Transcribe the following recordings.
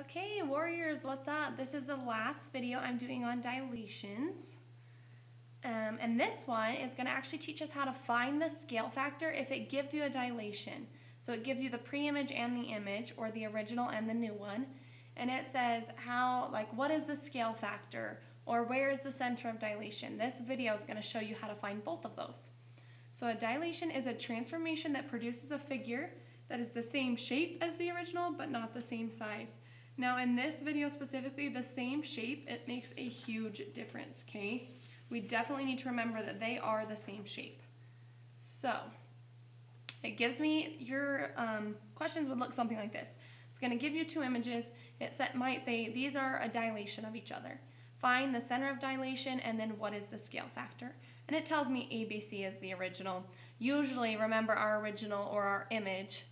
Okay, warriors, what's up? This is the last video I'm doing on dilations. And this one is going to actually teach us how to find the scale factor if it gives you a dilation. So it gives you the pre-image and the image, or the original and the new one. And it says what is the scale factor, or where is the center of dilation? This video is going to show you how to find both of those. So a dilation is a transformation that produces a figure that is the same shape as the original, but not the same size. Now in this video specifically, the same shape, it makes a huge difference, okay? We definitely need to remember that they are the same shape. So, it gives me, your questions would look something like this. It's going to give you two images. It might say, these are a dilation of each other. Find the center of dilation, and then what is the scale factor? And it tells me ABC is the original. Usually, remember, our original or our image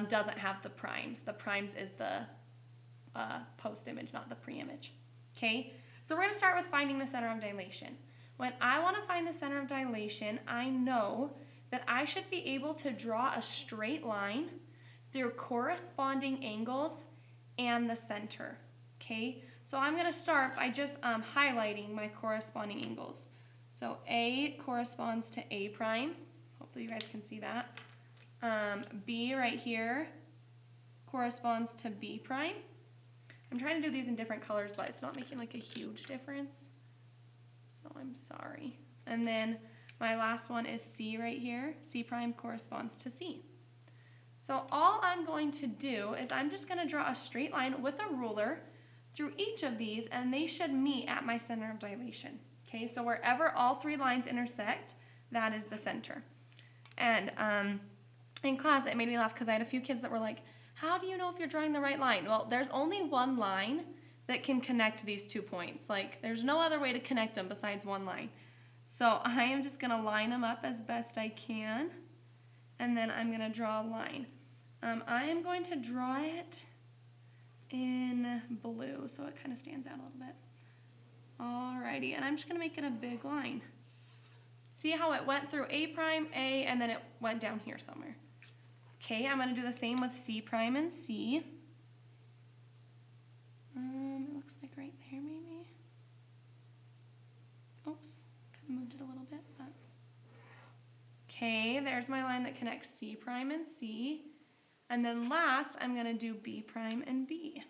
doesn't have the primes. The primes is the post image, not the pre-image. Okay, so we're going to start with finding the center of dilation. When I want to find the center of dilation, I know that I should be able to draw a straight line through corresponding angles and the center. Okay, so I'm going to start by just highlighting my corresponding angles. So A corresponds to A prime. Hopefully you guys can see that. B right here corresponds to B prime. I'm trying to do these in different colors, but it's not making like a huge difference. So I'm sorry. And then my last one is C right here. C prime corresponds to C. So all I'm going to do is I'm just going to draw a straight line with a ruler through each of these, and they should meet at my center of dilation. Okay, so wherever all three lines intersect, that is the center. And in class, it made me laugh because I had a few kids that were like, how do you know if you're drawing the right line? Well, there's only one line that can connect these 2 points. Like, there's no other way to connect them besides one line. So I am just going to line them up as best I can, and then I'm going to draw a line. I am going to draw it in blue, so it kind of stands out a little bit. Alrighty, and I'm just going to make it a big line. See how it went through A prime, A, and then it went down here somewhere. Okay, I'm going to do the same with C prime and C. It looks like right there maybe. Oops, kind of moved it a little bit, but. Okay, there's my line that connects C prime and C. And then last, I'm going to do B prime and B.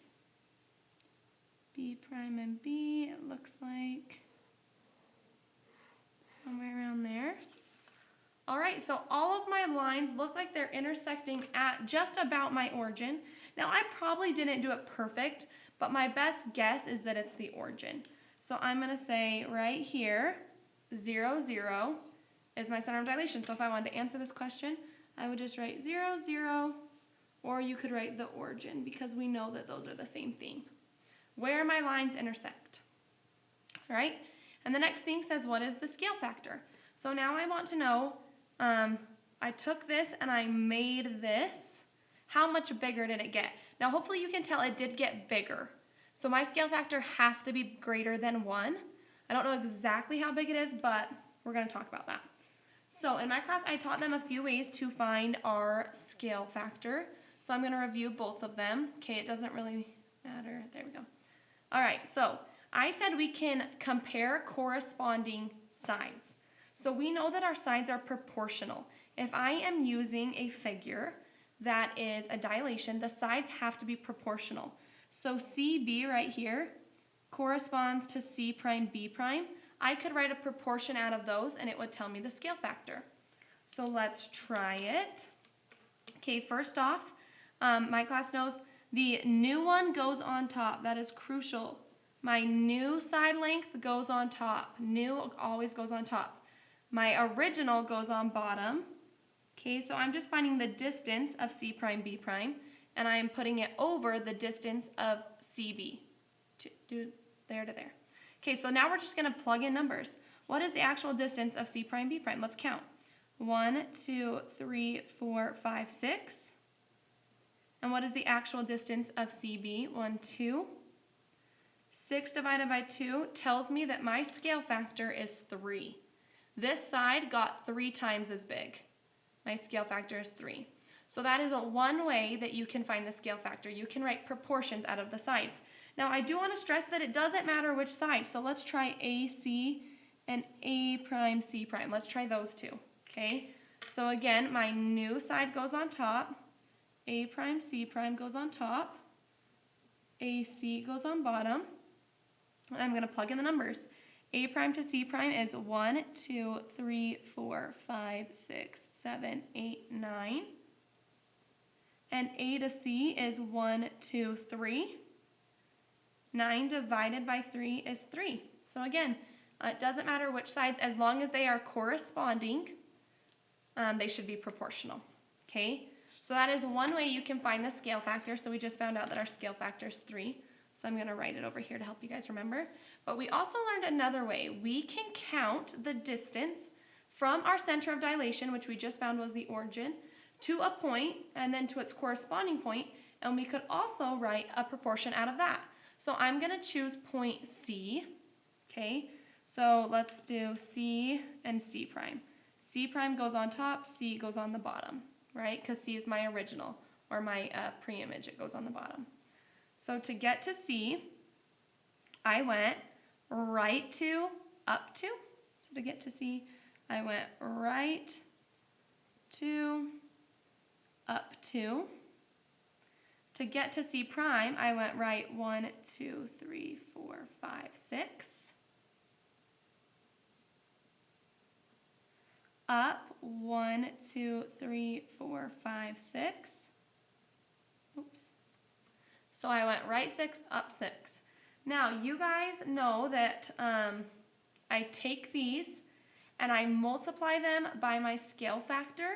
B prime and B, it looks like somewhere around there. Alright, so all of my lines look like they're intersecting at just about my origin. Now, I probably didn't do it perfect, but my best guess is that it's the origin. So I'm going to say right here, 0, 0 is my center of dilation. So if I wanted to answer this question, I would just write 0, 0, or you could write the origin, because we know that those are the same thing. Where my lines intersect. Alright, and the next thing says, what is the scale factor? So now I want to know, I took this and I made this. How much bigger did it get? Now hopefully you can tell it did get bigger. So my scale factor has to be greater than 1. I don't know exactly how big it is, but we're going to talk about that. So in my class, I taught them a few ways to find our scale factor. So I'm going to review both of them. Okay, it doesn't really matter. There we go. All right, so I said we can compare corresponding sides. So we know that our sides are proportional. If I am using a figure that is a dilation, the sides have to be proportional. So CB right here corresponds to C prime B prime. I could write a proportion out of those and it would tell me the scale factor. So let's try it. Okay, first off, my class knows the new one goes on top. That is crucial. My new side length goes on top. New always goes on top. My original goes on bottom. Okay, so I'm just finding the distance of C prime B prime, and I am putting it over the distance of CB. There to there. Okay, so now we're just going to plug in numbers. What is the actual distance of C prime B prime? Let's count. 1, 2, 3, 4, 5, 6. And what is the actual distance of CB? 1, 2. 6 divided by 2 tells me that my scale factor is 3. This side got 3 times as big. My scale factor is 3. So that is one way that you can find the scale factor. You can write proportions out of the sides. Now I do want to stress that it doesn't matter which side. So let's try AC and A prime C prime. Let's try those two, okay? So again, my new side goes on top. A prime C prime goes on top. AC goes on bottom. And I'm going to plug in the numbers. A prime to C prime is 1, 2, 3, 4, 5, 6, 7, 8, 9. And A to C is 1, 2, 3. 9 divided by 3 is 3. So again, it doesn't matter which sides, as long as they are corresponding, they should be proportional, okay? So that is one way you can find the scale factor. So we just found out that our scale factor is 3. So I'm going to write it over here to help you guys remember. But we also learned another way. We can count the distance from our center of dilation, which we just found was the origin, to a point, and then to its corresponding point, and we could also write a proportion out of that. So I'm going to choose point C, okay? So let's do C and C prime. C prime goes on top, C goes on the bottom, right? Because C is my original, or my pre-image, it goes on the bottom. So to get to C, I went right to, up to. So to get to C, I went right to, up to. To get to C prime, I went right 1, 2, 3, 4, 5, 6. Up 1, 2, 3, 4, 5, 6. Oops. So I went right 6, up 6. Now you guys know that I take these and I multiply them by my scale factor.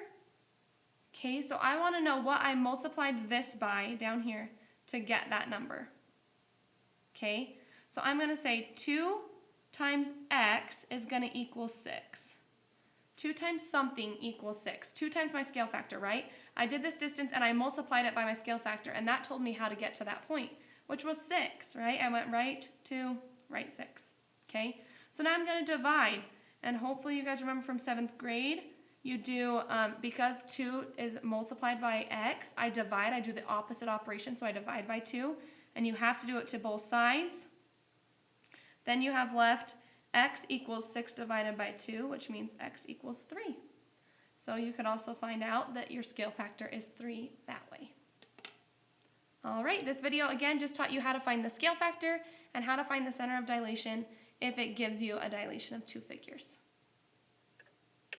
Okay, so I want to know what I multiplied this by down here to get that number. Okay, so I'm going to say 2 times x is going to equal 6. 2 times something equals 6. 2 times my scale factor, right? I did this distance and I multiplied it by my scale factor, and that told me how to get to that point, which was 6, right? I went right to right 6, okay? So now I'm going to divide, and hopefully you guys remember from 7th grade, you do, because 2 is multiplied by x, I divide, I do the opposite operation, so I divide by 2, and you have to do it to both sides. Then you have left x equals 6 divided by 2, which means x equals 3. So you could also find out that your scale factor is 3 that way. All right, this video again just taught you how to find the scale factor and how to find the center of dilation if it gives you a dilation of 2 figures.